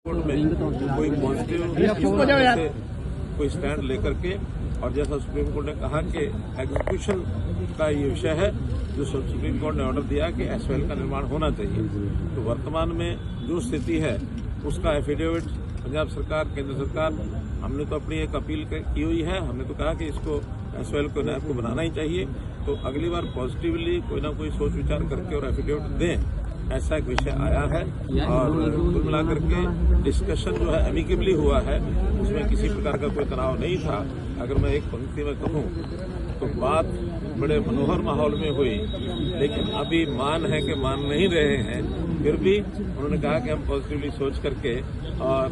Court में कोई positive कोई स्टैंड लेकर के, और जैसा सुप्रीम कोर्ट ने कहा कि एग्जीक्यूशन का ये विषय है, जो सुप्रीम कोर्ट ने ऑर्डर दिया कि एसवाईएल का निर्माण होना चाहिए। तो वर्तमान में जो स्थिति है उसका एफिडेविट पंजाब सरकार, केंद्र सरकार, हमने तो अपनी एक अपील की हुई है। हमने तो कहा कि इसको एसवाईएल को नहर को बनाना ही चाहिए। तो अगली बार पॉजिटिवली कोई ना कोई सोच विचार करके और एफिडेविट दें, ऐसा एक विषय आया है। और कुल मिलाकर के डिस्कशन जो है एमिकेबली हुआ है, उसमें किसी प्रकार का कोई तनाव नहीं था। अगर मैं एक पंक्ति में कहूं तो बात बड़े मनोहर माहौल में हुई, लेकिन अभी मान है कि मान नहीं रहे हैं। फिर भी उन्होंने कहा कि हम पॉजिटिवली सोच करके और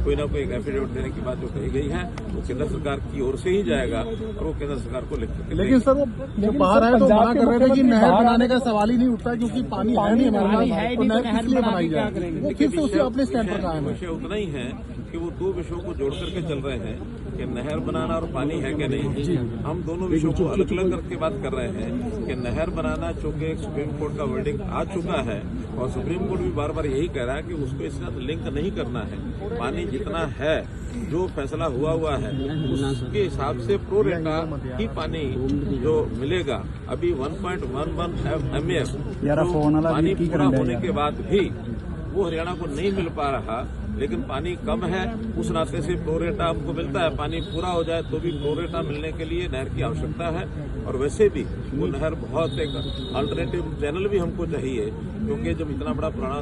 कोई ना कोई एक एफिडेविट देने की बात जो कही गई है वो केंद्र सरकार की ओर से ही जाएगा और वो केंद्र सरकार को लिख करके। लेकिन सर वो जो बाहर है तो मना कर रहे थे कि नहर बनाने का सवाल ही नहीं उठता, क्योंकि पानी है नहीं हमारे पास, तो नहर किस लिए बनाई जाए। वो फिर से उसे अपने स्टैंड पर कायम है। विषय उतना ही है कि वो दो विषयों को जोड़ करके चल रहे हैं कि नहर बनाना और पानी है कि नहीं। हम दोनों विषयों को अलग अलग करके बात कर रहे हैं कि नहर बनाना, चूंकि एक सुप्रीम कोर्ट का वर्डिंग आ चुका है और सुप्रीम कोर्ट भी बार बार यही कह रहा है कि उसको इसके साथ लिंक नहीं करना है। पानी जितना है, जो फैसला हुआ है, उसके हिसाब से प्रो रेटा ही पानी जो मिलेगा। अभी 1.11 MF पानी पूरा होने के बाद भी वो हरियाणा को नहीं मिल पा रहा, लेकिन पानी कम है, उस नाते से प्रोरेटा हमको मिलता है। पानी पूरा हो जाए तो भी प्रोरेटा मिलने के लिए नहर की आवश्यकता है। और वैसे भी वो नहर बहुत एक अल्टरनेटिव चैनल भी हमको चाहिए, क्योंकि जब इतना बड़ा पुराना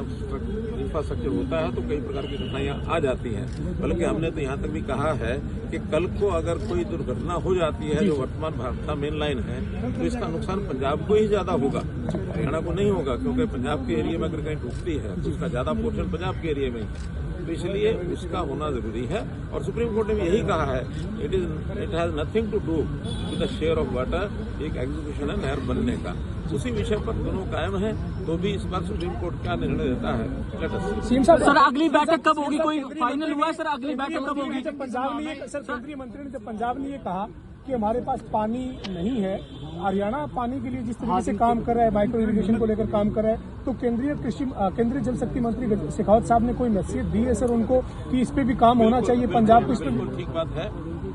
इंफ्रास्ट्रक्चर होता है तो कई प्रकार की कठिनाइयां आ जाती हैं। बल्कि हमने तो यहाँ तक भी कहा है कि कल को अगर कोई दुर्घटना हो जाती है जो वर्तमान भारत का मेन लाइन है, तो इसका नुकसान पंजाब को ही ज्यादा होगा, हरियाणा को नहीं होगा। क्योंकि पंजाब के एरिया में अगर कहीं टूटती है तो उसका ज्यादा पोर्शन पंजाब के एरिया में है, तो इसलिए उसका होना जरूरी है। और सुप्रीम कोर्ट ने भी यही कहा है, it has nothing to do with the share of water. एक एग्जीक्यूशन है नहर बनने का, उसी विषय पर दोनों कायम है। तो भी इस बार सुप्रीम कोर्ट क्या निर्णय देता है। सर अगली बैठक कब होगी, कोई फाइनल हुआ है? सर अगली बैठक कब होगी? जब पंजाब ने केंद्रीय मंत्री ने जब पंजाब ने ये कहा कि हमारे पास पानी नहीं है, हरियाणा पानी के लिए जिस तरीके से काम कर रहा है, माइक्रो इरिगेशन को लेकर काम कर रहा है, तो केंद्रीय जल शक्ति मंत्री शेखावत साहब ने कोई मैसेज दी है सर उनको कि इस पे भी काम होना चाहिए पंजाब को? इस पर ठीक बात है।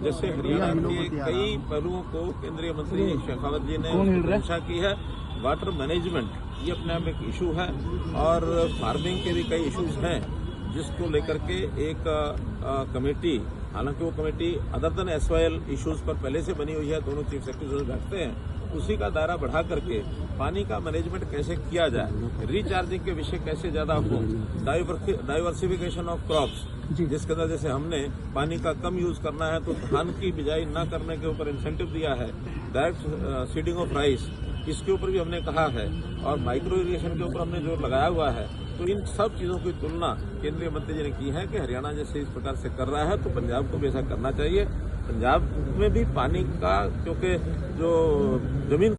जैसे हरियाणा के कई पहलुओं को केंद्रीय मंत्री शेखावत जी ने समीक्षा की है। वाटर मैनेजमेंट ये अपने आप एक इशू है, और फार्मिंग के भी कई इश्यूज हैं, जिसको लेकर के एक कमेटी, हालांकि वो committee other than SYL issues पर पहले से बनी हुई है, दोनों चीफ सेक्रेटरी बैठते हैं, उसी का दायरा बढ़ा करके पानी का मैनेजमेंट कैसे किया जाए, रिचार्जिंग के विषय कैसे ज्यादा हो, डाइवर्सिफिकेशन ऑफ क्रॉप्स, जिसके अंदर जैसे हमने पानी का कम यूज करना है तो धान की बिजाई न करने के ऊपर इंसेंटिव दिया है, डायरेक्ट सीडिंग ऑफ राइस, इसके ऊपर भी हमने कहा है, और माइक्रो इरिगेशन के ऊपर हमने जो लगाया हुआ है। तो इन सब चीजों की तुलना केंद्रीय मंत्री जी ने की है कि हरियाणा जैसे इस प्रकार से कर रहा है तो पंजाब को भी ऐसा करना चाहिए। पंजाब में भी पानी का, क्योंकि जो जमीन